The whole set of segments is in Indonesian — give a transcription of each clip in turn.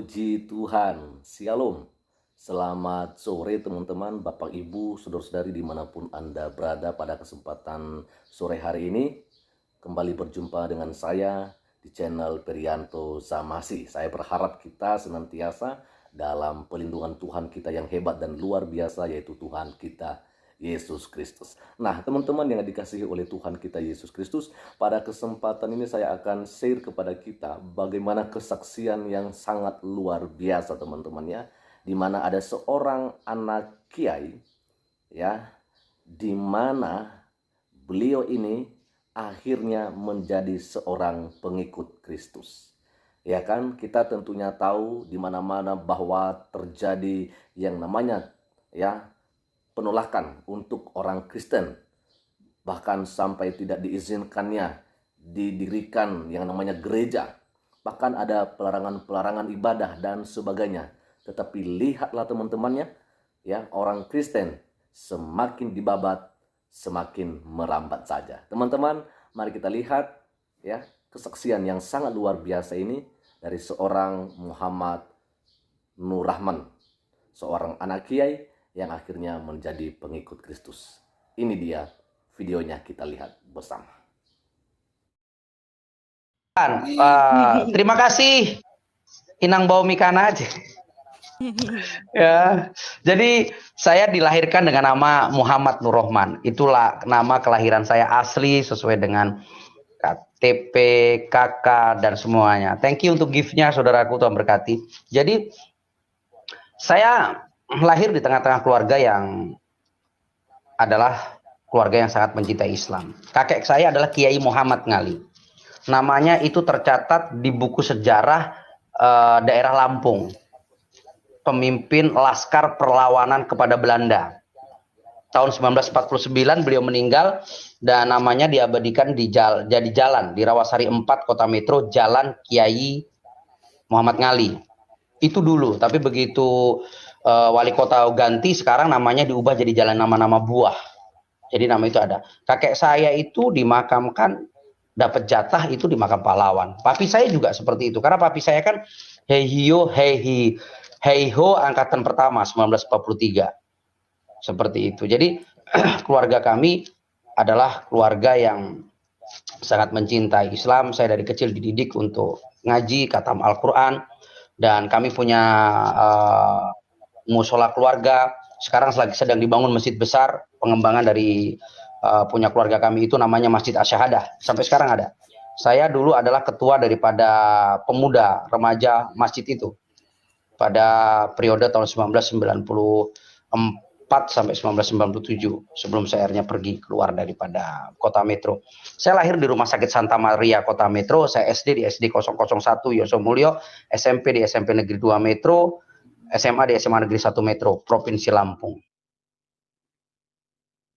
Puji Tuhan, Shalom. Selamat sore teman-teman, Bapak Ibu, saudara-saudari dimanapun Anda berada pada kesempatan sore hari ini. Kembali berjumpa dengan saya di channel Perianto Zamasi. Saya berharap kita senantiasa dalam pelindungan Tuhan kita yang hebat dan luar biasa, yaitu Tuhan kita Yesus Kristus. Nah, teman-teman yang dikasihi oleh Tuhan kita Yesus Kristus, pada kesempatan ini saya akan share kepada kita bagaimana kesaksian yang sangat luar biasa, teman-teman ya, di mana ada seorang anak kiai ya, di mana beliau ini akhirnya menjadi seorang pengikut Kristus. Ya kan, kita tentunya tahu di mana-mana bahwa terjadi yang namanya ya penolakan untuk orang Kristen, bahkan sampai tidak diizinkannya didirikan yang namanya gereja, bahkan ada pelarangan-pelarangan ibadah dan sebagainya. Tetapi lihatlah teman-temannya, ya, orang Kristen semakin dibabat, semakin merambat saja. Teman-teman, mari kita lihat ya kesaksian yang sangat luar biasa ini dari seorang Muhammad Nur Rahman, seorang anak kiai yang akhirnya menjadi pengikut Kristus. Ini dia videonya, kita lihat bersama. Terima kasih Inang Bau Mikana aja. Ya, jadi saya dilahirkan dengan nama Muhammad Nur Rahman. Itulah nama kelahiran saya asli sesuai dengan KTP, KK dan semuanya. Thank you untuk gift-nya saudaraku, Tuhan berkati. Jadi saya lahir di tengah-tengah keluarga yang adalah keluarga yang sangat mencintai Islam. Kakek saya adalah Kiai Muhammad Ngali. Namanya itu tercatat di buku sejarah daerah Lampung. Pemimpin Laskar Perlawanan kepada Belanda. Tahun 1949 beliau meninggal dan namanya diabadikan jadi jalan di Rawasari 4 Kota Metro, Jalan Kiai Muhammad Ngali. Itu dulu, tapi begitu wali kota ganti, sekarang namanya diubah jadi jalan nama-nama buah. Jadi nama itu ada. Kakek saya itu dimakamkan, dapat jatah itu di makam pahlawan. Papi saya juga seperti itu, karena papi saya kan Heiho angkatan pertama 1943. Seperti itu. Jadi keluarga kami adalah keluarga yang sangat mencintai Islam. Saya dari kecil dididik untuk ngaji, khatam Al-Quran, dan kami punya musola keluarga. Sekarang sedang dibangun masjid besar, pengembangan dari punya keluarga kami itu namanya Masjid Asyahadah. Sampai sekarang ada. Saya dulu adalah ketua daripada pemuda remaja masjid itu pada periode tahun 1994 sampai 1997, sebelum saya akhirnya pergi keluar daripada Kota Metro. Saya lahir di Rumah Sakit Santa Maria Kota Metro. Saya SD di SD 001 Yosomulyo, SMP di SMP Negeri 2 Metro, SMA di SMA Negeri 1 Metro, Provinsi Lampung.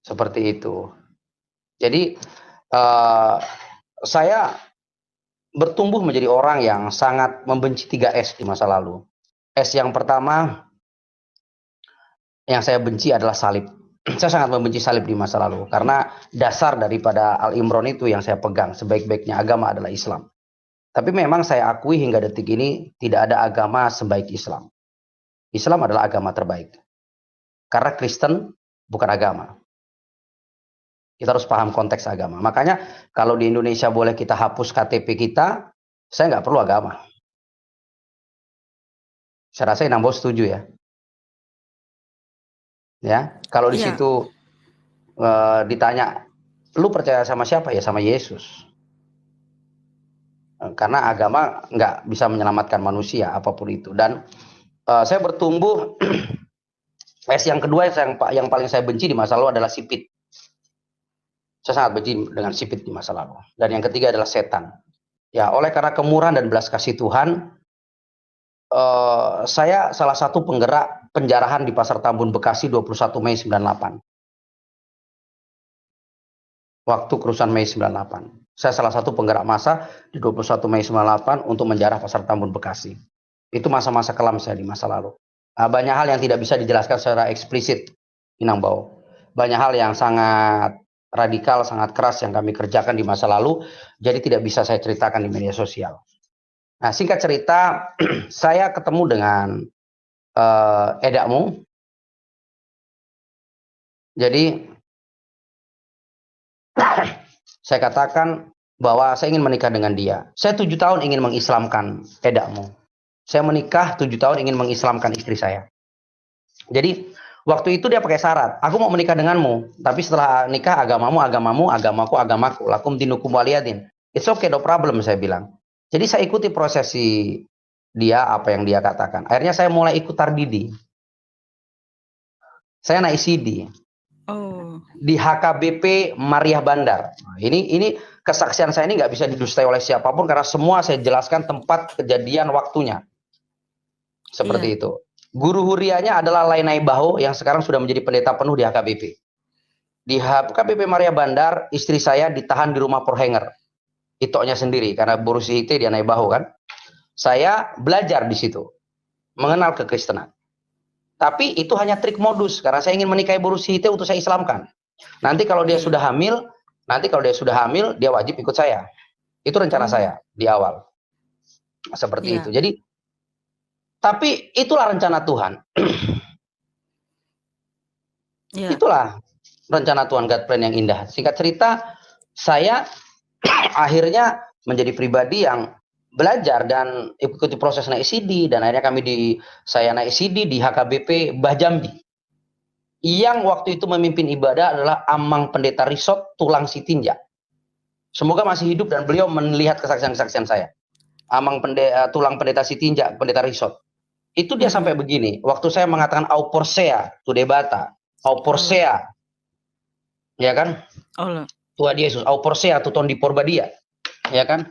Seperti itu. Jadi saya bertumbuh menjadi orang yang sangat membenci 3S di masa lalu. S yang pertama yang saya benci adalah salib. Saya sangat membenci salib di masa lalu karena dasar daripada Al-Imran itu yang saya pegang. Sebaik-baiknya agama adalah Islam. Tapi memang saya akui hingga detik ini tidak ada agama sebaik Islam. Islam adalah agama terbaik. Karena Kristen bukan agama. Kita harus paham konteks agama. Makanya kalau di Indonesia boleh kita hapus KTP kita, saya nggak perlu agama. Saya rasa Inang Bos setuju ya. Ya, kalau di situ ditanya, lu percaya sama siapa? Ya sama Yesus. Karena agama nggak bisa menyelamatkan manusia apapun itu. Dan saya bertumbuh. S yang kedua yang paling saya benci di masa lalu adalah sipit. Saya sangat benci dengan sipit di masa lalu. Dan yang ketiga adalah setan. Ya, oleh karena kemurahan dan belas kasih Tuhan, saya salah satu penggerak penjarahan di Pasar Tambun Bekasi 21 Mei 98. Waktu kerusuhan Mei 98. Saya salah satu penggerak massa di 21 Mei 98 untuk menjarah Pasar Tambun Bekasi. Itu masa-masa kelam saya di masa lalu. Banyak hal yang tidak bisa dijelaskan secara eksplisit, Inang Bau. Banyak hal yang sangat radikal, sangat keras yang kami kerjakan di masa lalu, jadi tidak bisa saya ceritakan di media sosial. Nah, singkat cerita, saya ketemu dengan edakmu. Jadi saya katakan bahwa saya ingin menikah dengan dia. Saya 7 tahun ingin mengislamkan edakmu. Saya menikah 7 tahun ingin mengislamkan istri saya. Jadi waktu itu dia pakai syarat, aku mau menikah denganmu, tapi setelah nikah agamamu agamamu, agamaku agamaku, lakum dinukum waliyadin. It's okay, no problem, saya bilang. Jadi saya ikuti prosesi dia, apa yang dia katakan. Akhirnya saya mulai ikut tardidi. Saya naik CD di HKBP Maria Bandar. Nah, ini kesaksian saya ini nggak bisa didustai oleh siapapun karena semua saya jelaskan tempat kejadian waktunya. Seperti itu. Guru hurianya adalah Lainai Baho yang sekarang sudah menjadi pendeta penuh di HKBP. Di HKBP Maria Bandar, istri saya ditahan di rumah Porhanger. Itoknya sendiri karena borusi itu dia naik bahu kan. Saya belajar di situ, mengenal kekristenan. Tapi itu hanya trik modus karena saya ingin menikahi borusi itu untuk saya islamkan. Nanti kalau dia sudah hamil, dia wajib ikut saya. Itu rencana saya di awal. Seperti itu. Jadi tapi itulah rencana Tuhan. Itulah rencana Tuhan, God plan yang indah. Singkat cerita, saya akhirnya menjadi pribadi yang belajar dan ikuti proses naik CD, dan akhirnya saya naik CD di HKBP Mbah Jambi. Yang waktu itu memimpin ibadah adalah Amang Pendeta Risot Tulang Sitinja. Semoga masih hidup dan beliau melihat kesaksian-kesaksian saya. Amang Tulang Pendeta Sitinja, Pendeta Risot. Itu dia sampai begini. Waktu saya mengatakan au porsea tu debata, au porsea, ya kan? Tuhan Yesus, au porsea tu ton di porbadia, ya kan?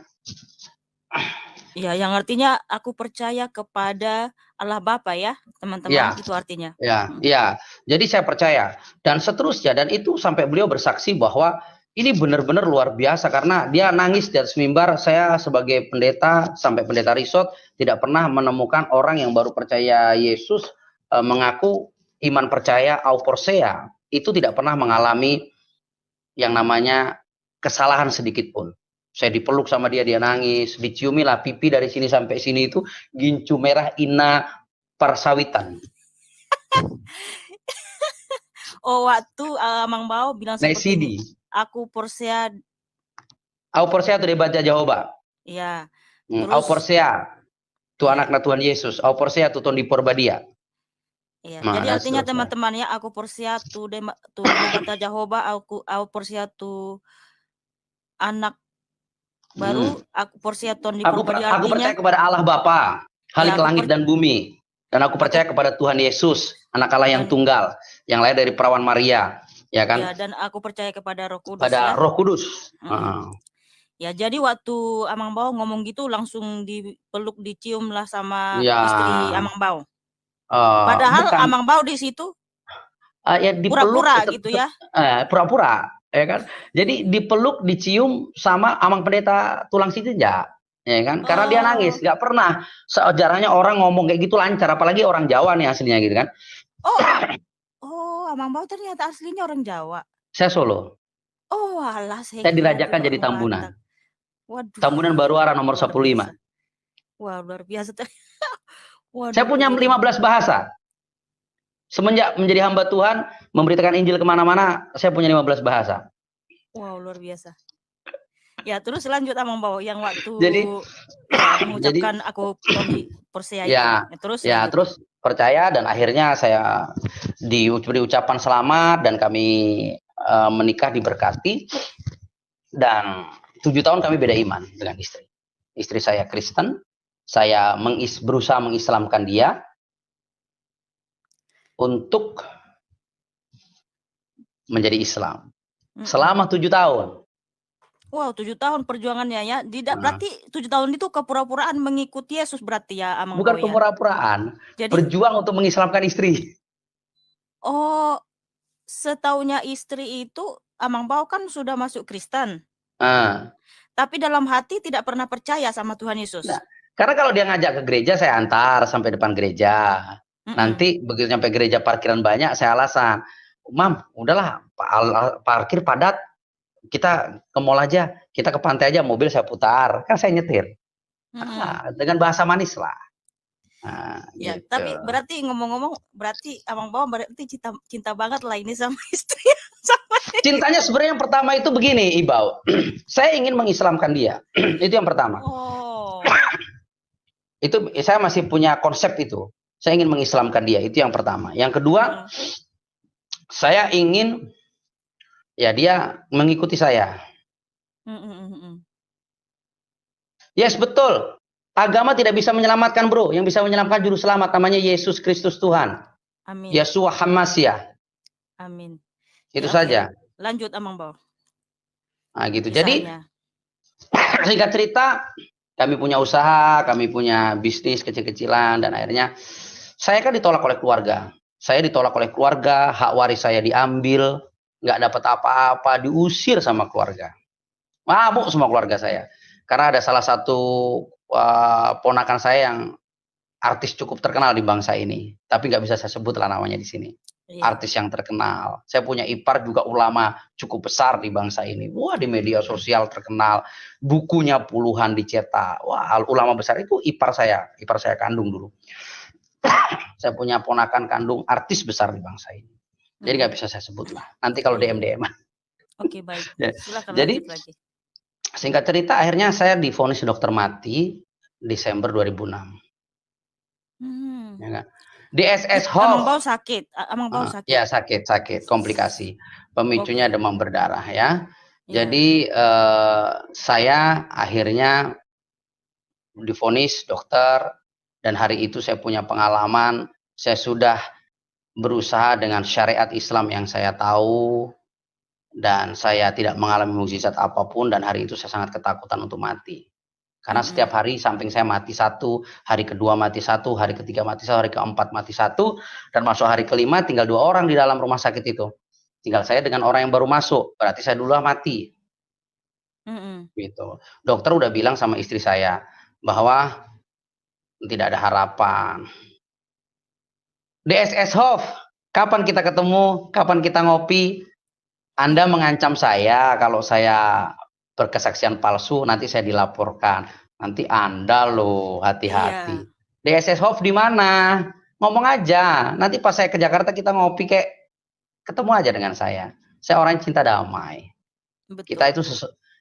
Ya, yang artinya aku percaya kepada Allah Bapa ya, teman-teman. Ya. Itu artinya. Ya. Jadi saya percaya dan seterusnya, dan itu sampai beliau bersaksi bahwa ini benar-benar luar biasa karena dia nangis di atas mimbar. Saya sebagai pendeta sampai pendeta Risot tidak pernah menemukan orang yang baru percaya Yesus mengaku iman percaya au porsea itu tidak pernah mengalami yang namanya kesalahan sedikit pun. Saya dipeluk sama dia nangis, diciumi lah pipi dari sini sampai sini itu gincu merah ina persawitan. Waktu Mang Bao bilang seperti ini, aku porsea. Au porsea itu dibaca Jehovah. Iya. Au porsea tu anaknya Tuhan Yesus. Au porsea tu ton di porbadia. Iya. Jadi artinya teman-temannya aku porsea tu baca Jehovah, au porsea tu anak baru, aku porsea ton di porbadia. Aku percaya kepada Allah Bapa, Khalik langit dan bumi. Dan aku percaya kepada Tuhan Yesus, anak Allah yang tunggal, yang lahir dari perawan Maria, ya kan? Ya, dan aku percaya kepada Roh Kudus. Pada Roh Kudus. Ya, jadi waktu Amang Bao ngomong gitu langsung dipeluk, dicium lah sama istri Amang Bao. Padahal bukan. Amang Bao di situ pura-pura gitu ya? Pura-pura, ya kan? Jadi dipeluk, dicium sama Amang Pendeta Tulang Sitinja. Ya kan, karena dia nangis, nggak pernah sejarahnya orang ngomong kayak gitu lancar, apalagi orang Jawa nih aslinya gitu kan. Amang Bao ternyata aslinya orang Jawa. Saya Solo. Alah, saya dirajakan jadi Tambunan. Waduh. Tambunan Baruara nomor 15. Wah, luar biasa. Waduh, saya punya 15 bahasa. Semenjak menjadi hamba Tuhan, memberitakan Injil kemana-mana, saya punya 15 bahasa. Wow, luar biasa. Ya, terus lanjut Amang Bao yang waktu mengucapkan aku porsea itu. Terus percaya dan akhirnya saya diberi ucapan selamat dan kami menikah diberkati, dan 7 tahun kami beda iman dengan istri. Istri saya Kristen, saya berusaha mengislamkan dia untuk menjadi Islam selama 7 tahun. Wow, 7 tahun perjuangannya ya. Berarti 7 tahun itu kepura-puraan mengikuti Yesus berarti ya, Amang Bao. Bukan kepura-puraan, berjuang untuk mengislamkan istri. Setaunya istri itu Amang Bao kan sudah masuk Kristen. Tapi dalam hati tidak pernah percaya sama Tuhan Yesus. Nah, karena kalau dia ngajak ke gereja, saya antar sampai depan gereja. Nanti begitu sampai gereja parkiran banyak, saya alasan, Mam, udahlah parkir padat, kita ke mall aja, kita ke pantai aja, mobil saya putar, kan saya nyetir. Dengan bahasa manis lah. Nah, ya, gitu. tapi berarti ngomong-ngomong, berarti Amang Bao berarti cinta banget lah ini sama istri. Cintanya sebenarnya yang pertama itu begini, Ibau. Saya ingin mengislamkan dia. Itu yang pertama. Oh. Itu saya masih punya konsep itu. Saya ingin mengislamkan dia. Itu yang pertama. Yang kedua, saya ingin ya dia mengikuti saya. Yes, betul. Agama tidak bisa menyelamatkan, bro. Yang bisa menyelamatkan juru selamat namanya Yesus Kristus Tuhan. Amin. Yeshua HaMashiach. Amin. Itu saja. Lanjut, Amang Bao. Nah, gitu. Jadi singkat cerita, kami punya usaha, kami punya bisnis kecil-kecilan, dan akhirnya saya kan ditolak oleh keluarga. Saya ditolak oleh keluarga, hak waris saya diambil, nggak dapat apa-apa, diusir sama keluarga. Mabuk semua keluarga saya. Karena ada salah satu ponakan saya yang artis cukup terkenal di bangsa ini, tapi nggak bisa saya sebut lah namanya di sini. Artis yang terkenal. Saya punya ipar juga ulama cukup besar di bangsa ini. Wah, di media sosial terkenal, bukunya puluhan dicetak. Wah, ulama besar itu ipar saya kandung dulu. Saya punya ponakan kandung artis besar di bangsa ini. Jadi nggak bisa saya sebut lah. Nanti kalau DM. Oke, baik. Silakan jadi lanjut lagi. Singkat cerita, akhirnya saya divonis dokter mati Desember 2006. Ya kan? Di SS Hof. Amang Bao sakit. Amang Bao sakit. Ya, sakit, komplikasi. Pemicunya demam berdarah ya. Jadi saya akhirnya divonis dokter, dan hari itu saya punya pengalaman. Saya sudah berusaha dengan syariat Islam yang saya tahu, dan saya tidak mengalami mukjizat apapun, dan hari itu saya sangat ketakutan untuk mati. Karena setiap hari samping saya mati satu, hari kedua mati satu, hari ketiga mati satu, hari keempat mati satu, dan masuk hari kelima tinggal 2 orang di dalam rumah sakit itu. Tinggal saya dengan orang yang baru masuk, berarti saya dulu mati. Gitu. Dokter udah bilang sama istri saya bahwa tidak ada harapan. DSS Hof, kapan kita ketemu, kapan kita ngopi? Anda mengancam saya kalau saya berkesaksian palsu, nanti saya dilaporkan. Nanti Anda loh, hati-hati. DSS Hof di mana? Ngomong aja. Nanti pas saya ke Jakarta kita ngopi kayak ketemu aja dengan saya. Saya orang yang cinta damai. Betul.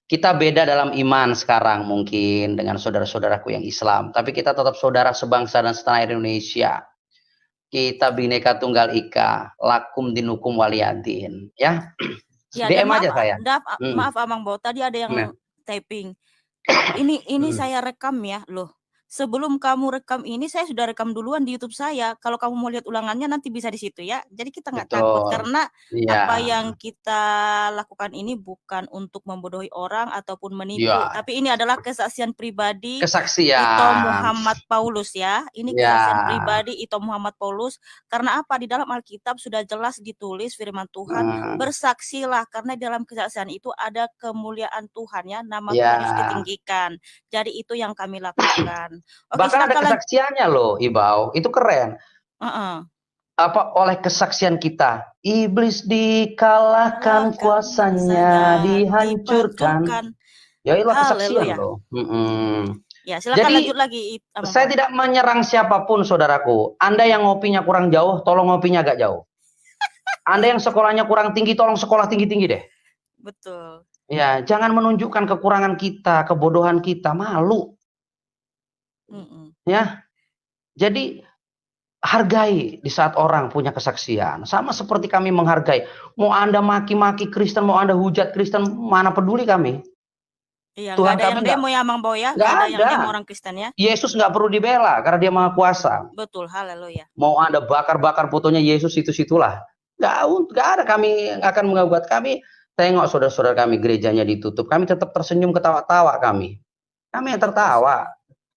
Kita beda dalam iman sekarang mungkin dengan saudara-saudaraku yang Islam, tapi kita tetap saudara sebangsa dan setanah air Indonesia. Kita Bhinneka Tunggal Ika, lakum dinukum waliyadin, ya. Ya, DM aja saya. Maaf Amang Bao, tadi ada yang typing. Ini saya rekam ya, loh. Sebelum kamu rekam ini, saya sudah rekam duluan di YouTube saya. Kalau kamu mau lihat ulangannya nanti bisa di situ ya. Jadi kita nggak takut karena apa yang kita lakukan ini bukan untuk membodohi orang ataupun menipu, tapi ini adalah kesaksian pribadi Ito Muhammad Paulus ya. Ini kesaksian pribadi Ito Muhammad Paulus. Karena apa? Di dalam Alkitab sudah jelas ditulis firman Tuhan, bersaksilah karena dalam kesaksian itu ada kemuliaan Tuhan ya, nama Tuhan Yesus ditinggikan. Jadi itu yang kami lakukan. Oke, bahkan ada kesaksiannya loh, Ibau, itu keren. Apa oleh kesaksian kita, iblis dikalahkan, kuasanya dihancurkan. Ya itu kesaksian loh. Ya, silakan lanjut lagi. Saya tidak menyerang siapapun, saudaraku. Anda yang ngopinya kurang jauh, tolong ngopinya agak jauh. Anda yang sekolahnya kurang tinggi, tolong sekolah tinggi-tinggi deh. Betul. Ya, jangan menunjukkan kekurangan kita, kebodohan kita, malu. Ya, jadi hargai di saat orang punya kesaksian. Sama seperti kami menghargai. Mau Anda maki-maki Kristen, mau Anda hujat Kristen, mana peduli kami. Iya, Tuhan ada yang demo ya Amang Bao ya. Nggak ada yang demo orang Kristen ya. Yesus nggak perlu dibela karena dia maha kuasa. Betul, haleluya. Mau Anda bakar-bakar fotonya Yesus situlah. Nggak ada, kami akan mengugat. Kami tengok saudara-saudara kami gerejanya ditutup. Kami tetap tersenyum, ketawa-tawa kami. Kami yang tertawa.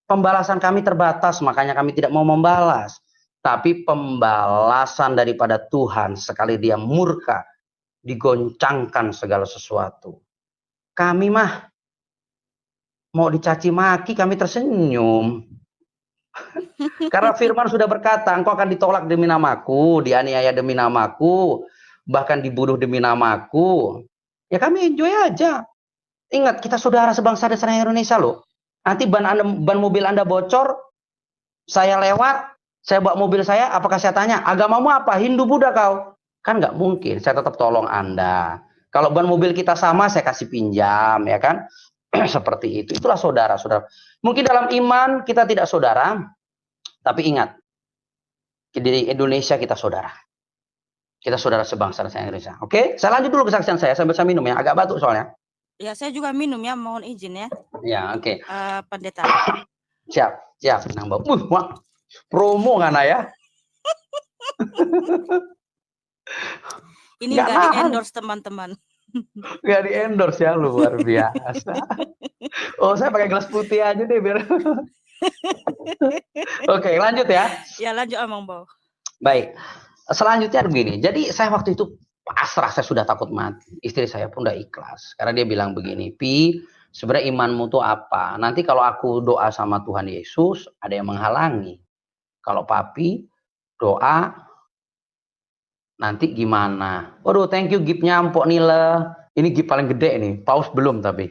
Pembalasan kami terbatas, makanya kami tidak mau membalas. Tapi pembalasan daripada Tuhan, sekali dia murka, digoncangkan segala sesuatu. Kami mah mau dicaci maki, kami tersenyum. Karena firman sudah berkata, engkau akan ditolak demi namaku, dianiaya demi namaku, bahkan dibunuh demi namaku. Ya kami enjoy aja. Ingat, kita saudara sebangsa dan setanah Indonesia loh. Nanti ban mobil Anda bocor, saya lewat, saya bawa mobil saya, apakah saya tanya, agamamu apa? Hindu, Buddha kau? Kan nggak mungkin, saya tetap tolong Anda. Kalau ban mobil kita sama, saya kasih pinjam, ya kan? Seperti itu. Itulah saudara-saudara. Mungkin dalam iman kita tidak saudara, tapi ingat, di Indonesia kita saudara. Kita saudara sebangsa dan Indonesia. Oke, saya lanjut dulu kesaksian saya sambil saya minum ya, agak batuk soalnya. Ya, saya juga minum ya, mohon izin ya. Ya, oke. Pendeta. Siap, Nang Bau. Wah, promo kan ya? Ini nggak di-endorse teman-teman. Nggak di-endorse ya, luar biasa. Oh, saya pakai gelas putih aja deh biar. Oke, lanjut ya. Ya, lanjut Amang Bau. Baik. Selanjutnya begini. Jadi saya waktu itu pasrah, saya sudah takut mati. Istri saya pun udah ikhlas. Karena dia bilang begini, Pi, sebenarnya imanmu tuh apa? Nanti kalau aku doa sama Tuhan Yesus, ada yang menghalangi. Kalau papi doa, nanti gimana? Waduh, thank you gift-nya Mpok Nila. Ini gift paling gede nih. Paus belum tapi.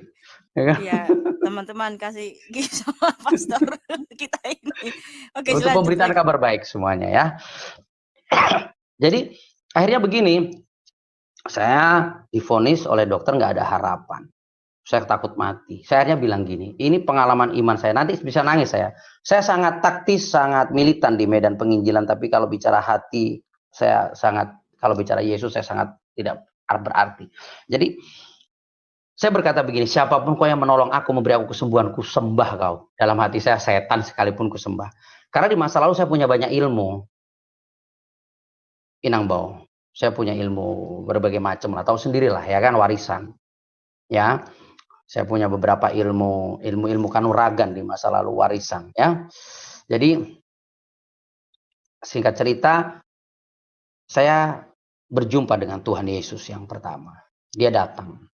Iya, teman-teman kasih gift sama pastor kita ini. Oke, untuk pemberitaan kabar baik semuanya ya. Jadi akhirnya begini, saya divonis oleh dokter nggak ada harapan. Saya takut mati. Saya akhirnya bilang gini, ini pengalaman iman saya. Nanti bisa nangis saya. Saya sangat taktis, sangat militan di medan penginjilan. Tapi kalau bicara hati, saya sangat, kalau bicara Yesus, saya sangat tidak berarti. Jadi saya berkata begini, siapapun kau yang menolong aku, memberi aku kesembuhan, ku sembah kau. Dalam hati saya, setan sekalipun ku sembah. Karena di masa lalu saya punya banyak ilmu. Inang Bau, saya punya ilmu berbagai macam lah, tahu sendirilah ya kan, warisan. Ya, saya punya beberapa ilmu kanuragan di masa lalu, warisan ya. Jadi singkat cerita, saya berjumpa dengan Tuhan Yesus yang pertama. Dia datang.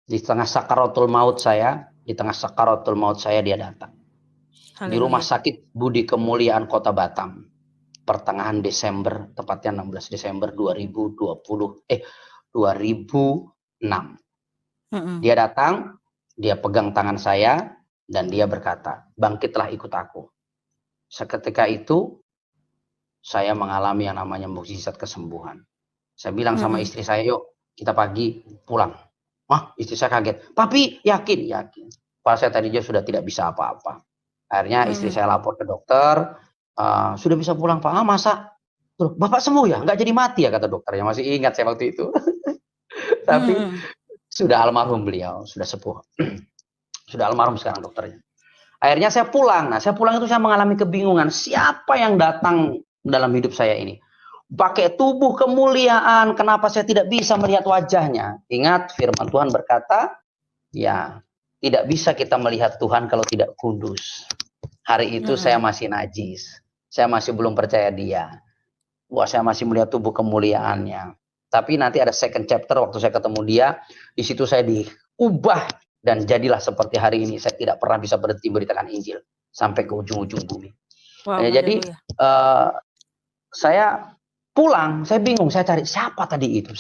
Di tengah sakaratul maut saya, dia datang. Haleluya. Di rumah sakit Budi Kemuliaan Kota Batam. Pertengahan Desember, tepatnya 16 Desember 2006. Dia datang, dia pegang tangan saya, dan dia berkata, bangkitlah ikut aku. Seketika itu, saya mengalami yang namanya mukjizat kesembuhan. Saya bilang sama istri saya, yuk kita pagi pulang. Wah, istri saya kaget. Papi, yakin. Padahal saya tadinya sudah tidak bisa apa-apa. Akhirnya istri saya lapor ke dokter, sudah bisa pulang Pak. Masa? Bapak sembuh ya? Nggak jadi mati ya, kata dokternya. Masih ingat saya waktu itu. Tapi sudah almarhum beliau, sudah sepuh. Sudah almarhum sekarang dokternya. Akhirnya saya pulang. Nah, saya pulang itu saya mengalami kebingungan. Siapa yang datang dalam hidup saya ini? Pakai tubuh kemuliaan, kenapa saya tidak bisa melihat wajahnya? Ingat firman Tuhan berkata, ya, tidak bisa kita melihat Tuhan kalau tidak kudus. Hari itu saya masih najis. Saya masih belum percaya dia. Wah, saya masih melihat tubuh kemuliaannya. Tapi nanti ada second chapter waktu saya ketemu dia. Di situ saya diubah. Dan jadilah seperti hari ini. Saya tidak pernah bisa berhenti beritakan Injil. Sampai ke ujung-ujung bumi. Wow, jadi saya pulang. Saya bingung. Saya cari siapa tadi itu.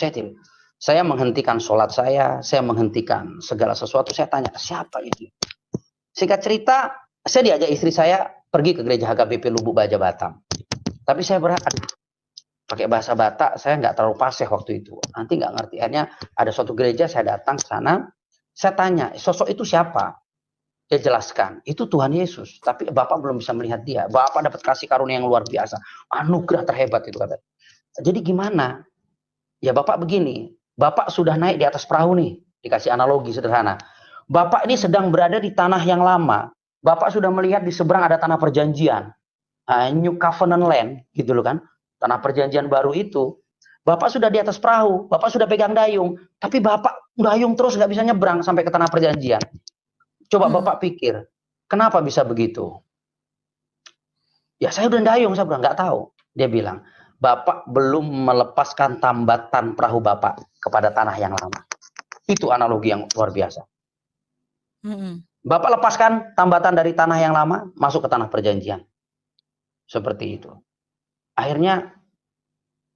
Saya menghentikan sholat saya. Saya menghentikan segala sesuatu. Saya tanya siapa itu. Singkat cerita. Saya diajak istri saya pergi ke gereja HKBP Lubuk Baja Batam. Tapi saya berharap, pakai bahasa Batak, saya nggak terlalu fasih waktu itu. Nanti nggak ngerti. Akhirnya ada suatu gereja, saya datang ke sana. Saya tanya, sosok itu siapa? Dia jelaskan, itu Tuhan Yesus. Tapi Bapak belum bisa melihat dia. Bapak dapat kasih karunia yang luar biasa. Anugerah terhebat itu kata. Jadi gimana? Ya Bapak begini, Bapak sudah naik di atas perahu nih. Dikasih analogi sederhana. Bapak ini sedang berada di tanah yang lama. Bapak sudah melihat di seberang ada tanah perjanjian. New Covenant Land, gitu loh kan. Tanah perjanjian baru itu. Bapak sudah di atas perahu. Bapak sudah pegang dayung. Tapi Bapak dayung terus nggak bisa nyebrang sampai ke tanah perjanjian. Coba Bapak pikir. Kenapa bisa begitu? Ya saya udah dayung, saya bilang nggak tahu. Dia bilang, Bapak belum melepaskan tambatan perahu Bapak kepada tanah yang lama. Itu analogi yang luar biasa. Bapak lepaskan tambatan dari tanah yang lama, masuk ke tanah perjanjian. Seperti itu. Akhirnya,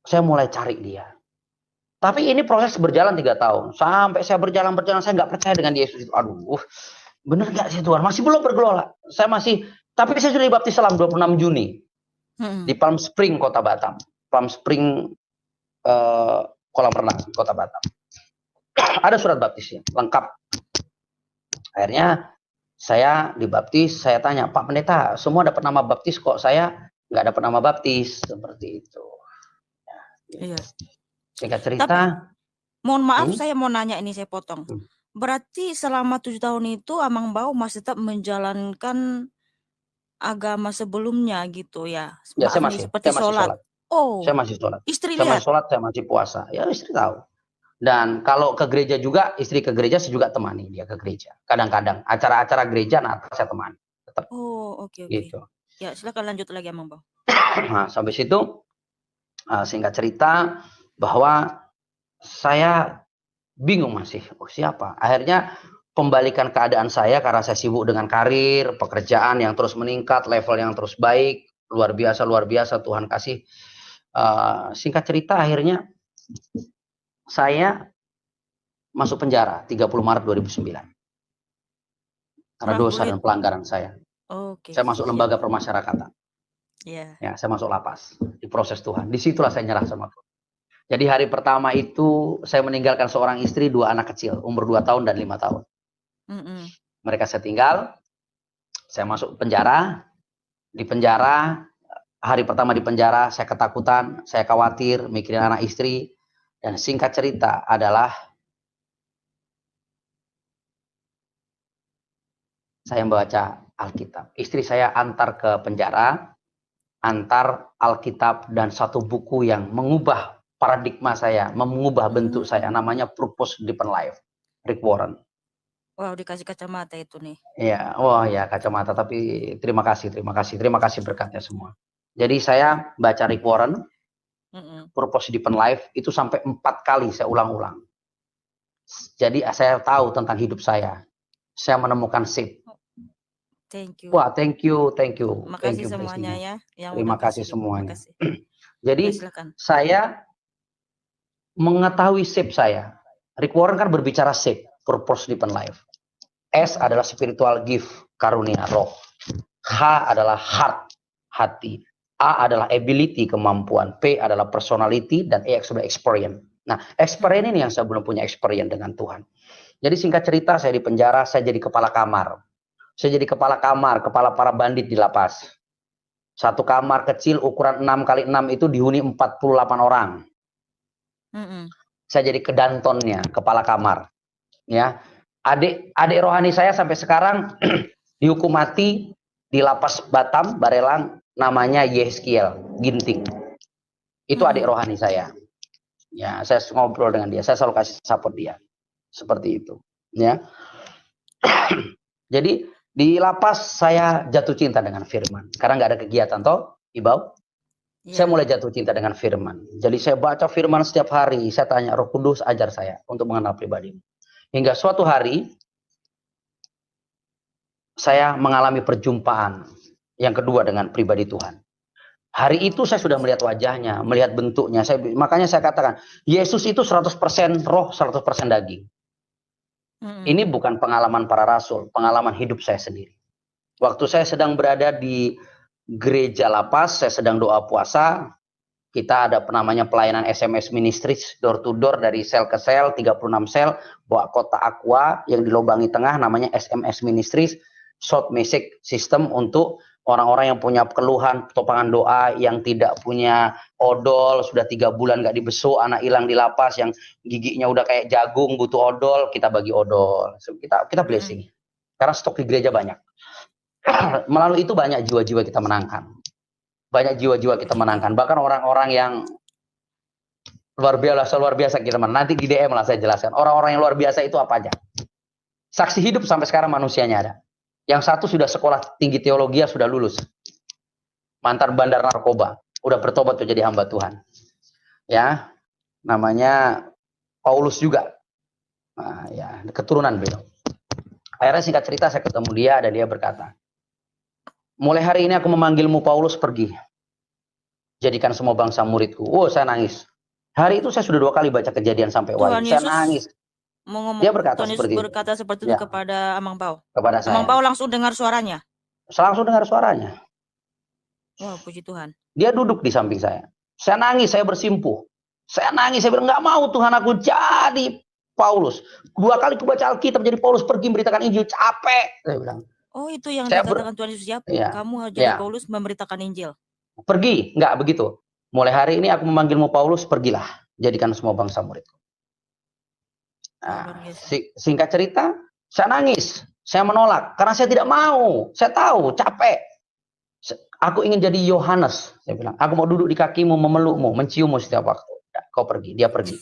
saya mulai cari dia. Tapi ini proses berjalan 3 tahun. Sampai saya berjalan, saya nggak percaya dengan Yesus itu. Aduh, Bener nggak sih Tuhan? Masih belum bergelora. Tapi saya sudah dibaptis Selam 26 Juni. Di Palm Spring, Kota Batam. Palm Spring, kolam renang, Kota Batam. Ada surat baptisnya, lengkap. Akhirnya saya dibaptis, saya tanya, Pak Pendeta, semua dapat nama baptis, kok saya nggak dapat nama baptis? Seperti itu. Ya, gitu. Iya. Singkat cerita. Tapi, mohon maaf, saya mau nanya ini, saya potong. Berarti selama 7 tahun itu Amang Bau masih tetap menjalankan agama sebelumnya gitu ya? Ya, saya masih sholat. Oh, saya masih sholat. Istri saya lihat? masih sholat, saya masih puasa. Ya, istri tahu. Dan kalau ke gereja juga, istri ke gereja, saya juga temani dia ke gereja. Kadang-kadang acara-acara gereja, saya temani. Tetap. Oh, oke. Gitu. Ya, silakan lanjut lagi Amang Bau. Nah, sampai situ, singkat cerita, bahwa saya bingung masih, siapa? Akhirnya pembalikan keadaan saya karena saya sibuk dengan karir, pekerjaan yang terus meningkat, level yang terus baik, luar biasa Tuhan kasih. Singkat cerita akhirnya saya masuk penjara 30 Maret 2009 karena dosa dan pelanggaran saya. Saya masuk lembaga permasyarakatan. Ya, saya masuk lapas, diproses Tuhan. Disitulah saya nyerah sama Tuhan. Jadi hari pertama itu saya meninggalkan seorang istri, 2 anak kecil, umur 2 tahun dan 5 tahun. Mereka saya tinggal, saya masuk penjara. Di penjara, hari pertama di penjara, saya ketakutan, saya khawatir, mikirin anak istri. Dan singkat cerita adalah saya membaca Alkitab. Istri saya antar ke penjara, antar Alkitab dan satu buku yang mengubah paradigma saya, mengubah bentuk saya, namanya Purpose Driven Life, Rick Warren. Wow, dikasih kacamata itu nih. Iya, ya kacamata, tapi terima kasih berkatnya semua. Jadi saya baca Rick Warren, Purpose Driven Life, itu sampai 4 kali saya ulang-ulang. Jadi saya tahu tentang hidup saya menemukan shape. Thank you. Wah, thank you. Makasih semuanya ya. Terima kasih semuanya. Jadi saya mengetahui shape saya. Rick Warren kan berbicara shape, Purpose Driven Life. S adalah spiritual gift, karunia roh. H adalah heart, hati. A adalah ability, kemampuan. P adalah personality, dan E adalah experience. Nah, experience ini yang saya belum punya experience dengan Tuhan. Jadi singkat cerita, saya di penjara, saya jadi kepala kamar. Kepala para bandit di lapas. Satu kamar kecil ukuran 6x6 itu dihuni 48 orang. Saya jadi kedantonnya, kepala kamar. Ya, adik rohani saya sampai sekarang dihukum mati di lapas Batam, Barelang, namanya Yehezkiel Ginting. Itu adik rohani saya. Ya, saya ngobrol dengan dia, saya selalu kasih support dia. Seperti itu. Ya. Jadi di lapas saya jatuh cinta dengan firman. Karena nggak ada kegiatan toh, Ibau. Saya mulai jatuh cinta dengan firman. Jadi saya baca firman setiap hari. Saya tanya Roh Kudus ajar saya untuk mengenal pribadi. Hingga suatu hari saya mengalami perjumpaan yang kedua dengan pribadi Tuhan. Hari itu saya sudah melihat wajahnya, melihat bentuknya. Makanya saya katakan, Yesus itu 100% roh, 100% daging. Ini bukan pengalaman para rasul, pengalaman hidup saya sendiri. Waktu saya sedang berada di gereja lapas, saya sedang doa puasa. Kita ada namanya pelayanan SMS Ministries, door to door dari sel ke sel, 36 sel, bawa kotak aqua yang dilobangi tengah, namanya SMS Ministries, short message system untuk orang-orang yang punya keluhan, topangan doa, yang tidak punya odol, sudah 3 bulan nggak dibesuk, anak hilang di lapas, yang giginya udah kayak jagung, butuh odol, kita bagi odol. Kita blessing. Karena stok di gereja banyak. Melalui itu banyak jiwa-jiwa kita menangkan. Bahkan orang-orang yang luar biasa kita menang. Nanti di DM lah saya jelaskan. Orang-orang yang luar biasa itu apa aja. Saksi hidup sampai sekarang manusianya ada. Yang satu sudah sekolah tinggi teologi, sudah lulus. Mantan bandar narkoba. Udah bertobat tuh jadi hamba Tuhan. Ya, namanya Paulus juga. Nah, ya, keturunan beliau. Akhirnya singkat cerita saya ketemu dia dan dia berkata, mulai hari ini aku memanggilmu Paulus, pergi. Jadikan semua bangsa muridku. Oh, saya nangis. Hari itu saya sudah 2 kali baca Kejadian sampai Wahyu. Saya nangis. Dia berkata Tuhan Yesus seperti itu. berkata seperti itu Ya, kepada Amang Bao. kepada saya. Amang Bao langsung dengar suaranya. Langsung dengar suaranya. Wah, puji Tuhan. Dia duduk di samping saya. Saya nangis, saya bersimpuh. Saya nangis, saya bilang, nggak mau Tuhan aku jadi Paulus. 2 kali aku baca Alkitab jadi Paulus, pergi memberitakan Injil, capek. Saya bilang. Oh, itu yang dikatakan Tuhan Yesus, ya, kamu harus jadi Paulus memberitakan Injil. Pergi, nggak begitu. Mulai hari ini aku memanggilmu Paulus, pergilah. Jadikan semua bangsa muridku. Nah, singkat cerita, saya nangis. Saya menolak, karena saya tidak mau. Saya tahu, capek. Aku ingin jadi Yohanes. Saya bilang, aku mau duduk di kakimu, memelukmu, menciummu setiap waktu. Ya, kau pergi, dia pergi.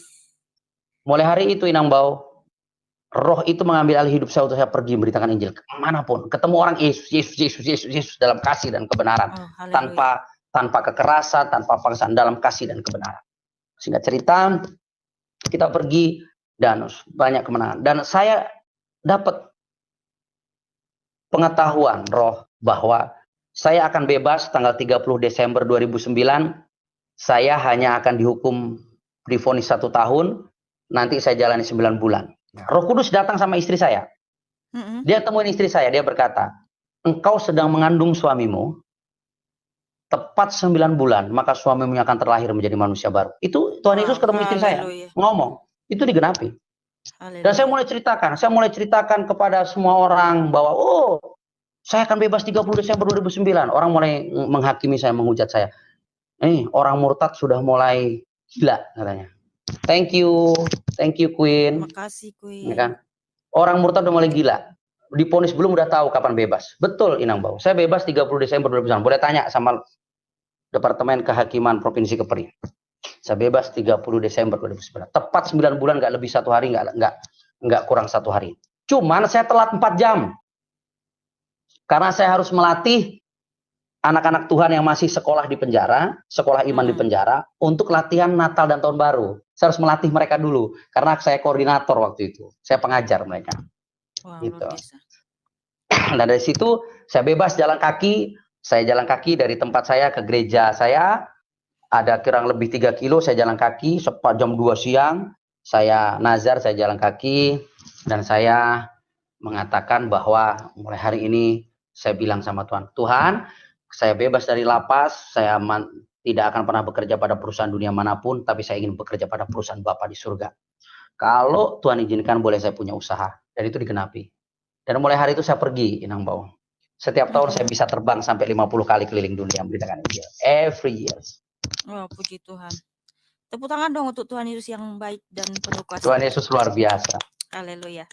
Mulai hari itu Inang Bao, roh itu mengambil alih hidup saya untuk saya pergi memberitakan Injil kemanapun. Ketemu orang Yesus dalam kasih dan kebenaran. Tanpa kekerasan, tanpa paksaan, dalam kasih dan kebenaran. Singkat cerita, kita pergi dan banyak kemenangan. Dan saya dapat pengetahuan roh bahwa saya akan bebas tanggal 30 Desember 2009. Saya hanya akan dihukum divonis 1 tahun. Nanti saya jalani 9 bulan. Roh Kudus datang sama istri saya. Dia temuin istri saya. Dia berkata, engkau sedang mengandung suamimu. Tepat 9 bulan, maka suamimu akan terlahir menjadi manusia baru. Itu Tuhan Yesus ketemu istri saya. Ngomong. Itu digenapi. Dan saya mulai ceritakan kepada semua orang bahwa, oh, saya akan bebas 30 Desember 2009. Orang mulai menghakimi saya, menghujat saya. Orang murtad sudah mulai gila, katanya. Thank you Queen. Makasih Queen. Ya kan? Orang murtad udah mulai gila. Diponis belum udah tahu kapan bebas. Betul Inang Bao. Saya bebas 30 Desember 2009. Boleh tanya sama Departemen Kehakiman Provinsi Kepri. Saya bebas 30 Desember 2009. Tepat 9 bulan, nggak lebih 1 hari, nggak kurang 1 hari. Cuman saya telat 4 jam. Karena saya harus melatih anak-anak Tuhan yang masih sekolah di penjara, sekolah iman di penjara, untuk latihan Natal dan Tahun Baru. Saya harus melatih mereka dulu, karena saya koordinator waktu itu. Saya pengajar mereka. Wow, gitu. Dan dari situ saya bebas jalan kaki. Saya jalan kaki dari tempat saya ke gereja saya. Ada kurang lebih 3 kilo saya jalan kaki. Jam 2 siang saya nazar, saya jalan kaki. Dan saya mengatakan bahwa mulai hari ini saya bilang sama Tuhan, Tuhan, saya bebas dari lapas. Saya tidak akan pernah bekerja pada perusahaan dunia manapun, tapi saya ingin bekerja pada perusahaan Bapa di surga. Kalau Tuhan izinkan, boleh saya punya usaha. Dan itu digenapi. Dan mulai hari itu saya pergi Inang Bao. Setiap tahun saya bisa terbang sampai 50 kali keliling dunia memberitakan Injil. Every year. Oh, puji Tuhan. Tepuk tangan dong untuk Tuhan Yesus yang baik dan penuh kuasa. Tuhan Yesus luar biasa. Haleluya.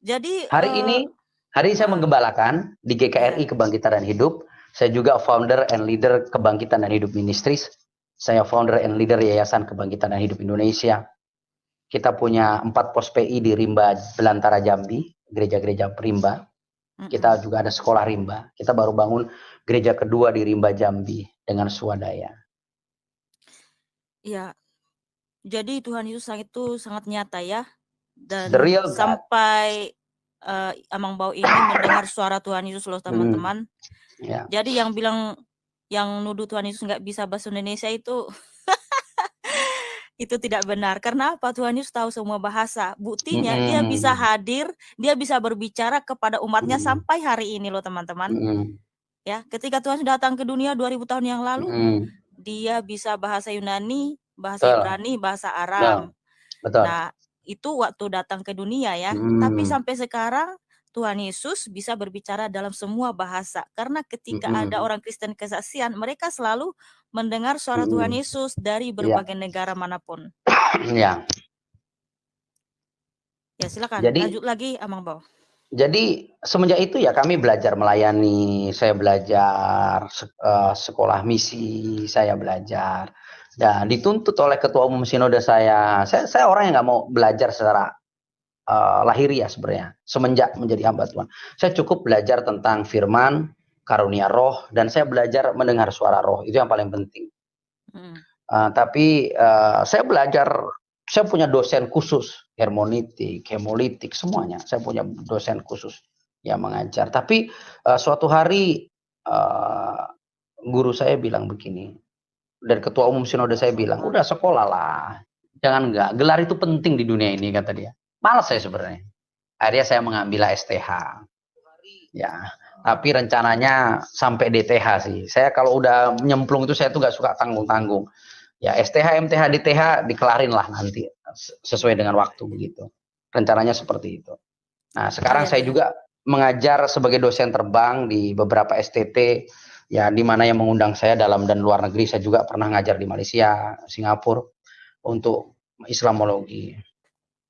Jadi hari ini saya menggembalakan di GKRI Kebangkitan dan Hidup. Saya juga founder and leader Kebangkitan dan Hidup Ministries. Saya founder and leader Yayasan Kebangkitan dan Hidup Indonesia. Kita punya 4 pos PI di Rimba, Belantara, Jambi, gereja-gereja Rimba. Kita juga ada sekolah Rimba. Kita baru bangun gereja kedua di Rimba, Jambi dengan swadaya. Ya, jadi Tuhan Yesus itu sangat nyata ya. Dan sampai Amang Bao ini mendengar suara Tuhan Yesus loh teman-teman. Jadi yang bilang, yang nuduh Tuhan Yesus nggak bisa bahasa Indonesia itu itu tidak benar. Karena apa? Tuhan Yesus tahu semua bahasa. Buktinya dia bisa hadir, dia bisa berbicara kepada umatnya sampai hari ini loh teman-teman. Ya, ketika Tuhan datang ke dunia 2000 tahun yang lalu, dia bisa bahasa Yunani, bahasa Ibrani, bahasa Aram. Betul. Nah, itu waktu datang ke dunia ya. Tapi sampai sekarang Tuhan Yesus bisa berbicara dalam semua bahasa. Karena ketika ada orang Kristen kesaksian, mereka selalu mendengar suara Tuhan Yesus dari berbagai negara manapun. Ya, silakan. Lanjut lagi, Amang Bao. Jadi semenjak itu ya kami belajar melayani. Saya belajar sekolah misi, saya belajar. Dan dituntut oleh ketua umum sinode saya orang yang nggak mau belajar secara lahiriah sebenarnya. Semenjak menjadi hamba Tuhan, saya cukup belajar tentang firman, karunia roh, dan saya belajar mendengar suara roh. Itu yang paling penting. Tapi saya belajar, saya punya dosen khusus, hermeneutik, hemolitik, semuanya. Saya punya dosen khusus yang mengajar. Tapi suatu hari guru saya bilang begini, dan ketua umum sinode saya bilang, udah sekolah lah, Jangan enggak. Gelar itu penting di dunia ini, kata dia. Malas saya sebenarnya. Akhirnya saya mengambil STH. Ya, tapi rencananya sampai DTH sih. Saya kalau udah nyemplung itu saya tuh nggak suka tanggung-tanggung. Ya STH, MTH, DTH dikelarin lah nanti sesuai dengan waktu begitu. Rencananya seperti itu. Nah, sekarang saya juga mengajar sebagai dosen terbang di beberapa STT ya, di mana yang mengundang saya dalam dan luar negeri. Saya juga pernah ngajar di Malaysia, Singapura untuk Islamologi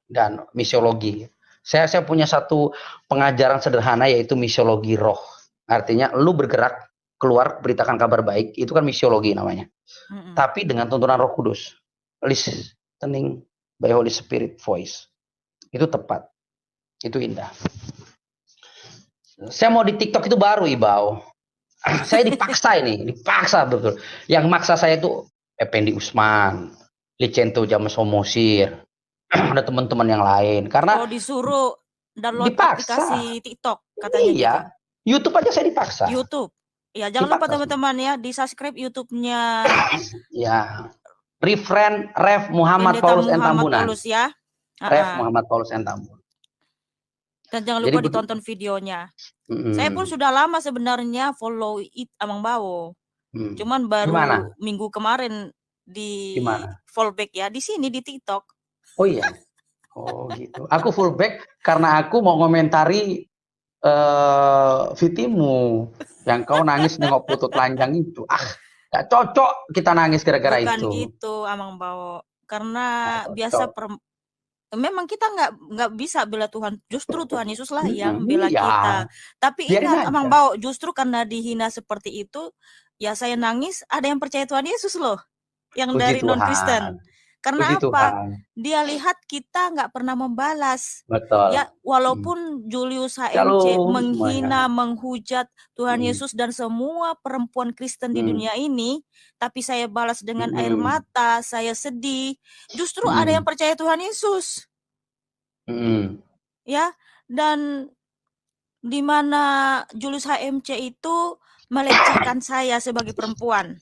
dan misiologi. Saya punya satu pengajaran sederhana yaitu misiologi roh. Artinya lu bergerak keluar beritakan kabar baik, itu kan misiologi namanya. Tapi dengan tuntunan Roh Kudus. Listening by Holy Spirit voice. Itu tepat. Itu indah. Saya mau di TikTok itu baru, Ibau. Saya dipaksa ini, dipaksa betul. Yang maksa saya itu Effendi Usman, Licento James Homosir, ada teman-teman yang lain. Karena disuruh download dipaksa. aplikasi TikTok katanya. Iya, gitu. YouTube aja saya dipaksa. YouTube. Ya, jangan lupa teman-teman ya, di-subscribe YouTube-nya. Ya. Rev Muhammad Paulus Entambunan. Ya. Rev Muhammad Paulus Entambunan. Dan jangan lupa ditonton videonya. Saya pun sudah lama sebenarnya follow Amang Bao. Cuman baru minggu kemarin di fallback ya, di sini di TikTok. Oh iya. Oh gitu. Aku fullback karena aku mau ngomentari Vitimu yang kau nangis nengok foto telanjang itu. Gak cocok kita nangis gara-gara itu. Bukan gitu, Amang Bao. Karena biasa memang kita nggak bisa bela Tuhan. Justru Tuhan Yesus lah yang bela kita. Tapi ingat Amang Bao, justru karena dihina seperti itu, ya saya nangis. Ada yang percaya Tuhan Yesus loh, yang dari non-Kristen. Karena Puji apa? Tuhan. Dia lihat kita nggak pernah membalas. Betul. Ya, walaupun Julius HMC menghina, menghujat Tuhan Yesus dan semua perempuan Kristen di dunia ini, tapi saya balas dengan air mata, saya sedih. Justru ada yang percaya Tuhan Yesus. Ya, dan di mana Julius HMC itu melecehkan saya sebagai perempuan.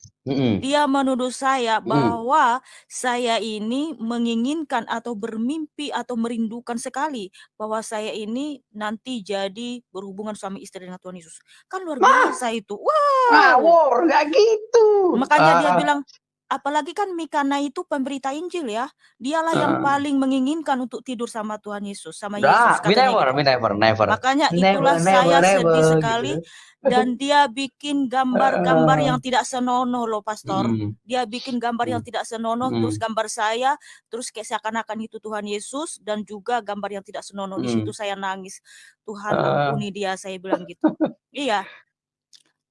Dia menuduh saya bahwa saya ini menginginkan atau bermimpi atau merindukan sekali bahwa saya ini nanti jadi berhubungan suami istri dengan Tuhan Yesus. Kan luar biasa itu. Wow, nggak gitu. Makanya dia bilang, apalagi kan Mikana itu pemberita Injil ya. Dialah yang paling menginginkan untuk tidur sama Tuhan Yesus, sama Yesus. Never. Makanya itulah saya sedih sekali. Dan dia bikin gambar-gambar yang tidak senonoh loh, Pastor. Dia bikin gambar yang tidak senonoh, terus gambar saya, terus kayak seakan-akan itu Tuhan Yesus, dan juga gambar yang tidak senonoh. Di situ saya nangis. Tuhan ampuni dia, saya bilang gitu. Iya.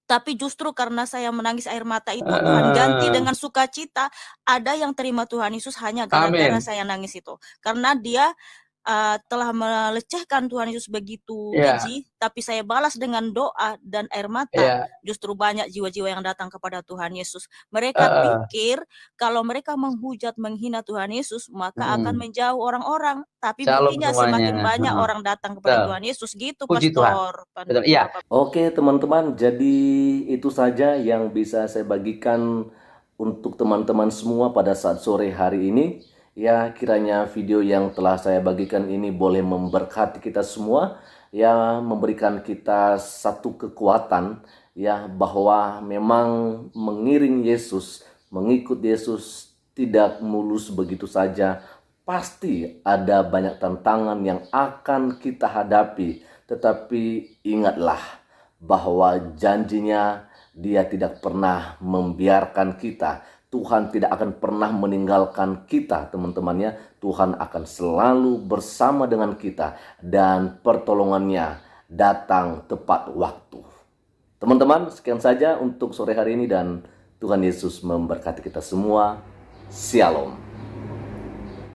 Tapi justru karena saya menangis air mata itu, Tuhan ganti dengan sukacita. Ada yang terima Tuhan Yesus hanya gara-gara saya nangis itu. Karena dia telah melecehkan Tuhan Yesus begitu keji, tapi saya balas dengan doa dan air mata. Justru banyak jiwa-jiwa yang datang kepada Tuhan Yesus. Mereka pikir kalau mereka menghujat, menghina Tuhan Yesus, maka akan menjauh orang-orang. Tapi buktinya semakin banyak orang datang kepada Tuhan Yesus. Gitu, Pastor. Iya. Oke, teman-teman. Jadi itu saja yang bisa saya bagikan untuk teman-teman semua pada saat sore hari ini. Ya, kiranya video yang telah saya bagikan ini boleh memberkati kita semua, ya, memberikan kita satu kekuatan, ya, bahwa memang mengiring Yesus, mengikut Yesus tidak mulus begitu saja. Pasti ada banyak tantangan yang akan kita hadapi, tetapi ingatlah bahwa janjinya Dia tidak pernah membiarkan kita. Tuhan tidak akan pernah meninggalkan kita, teman-temannya. Tuhan akan selalu bersama dengan kita dan pertolongannya datang tepat waktu. Teman-teman, sekian saja untuk sore hari ini dan Tuhan Yesus memberkati kita semua. Shalom.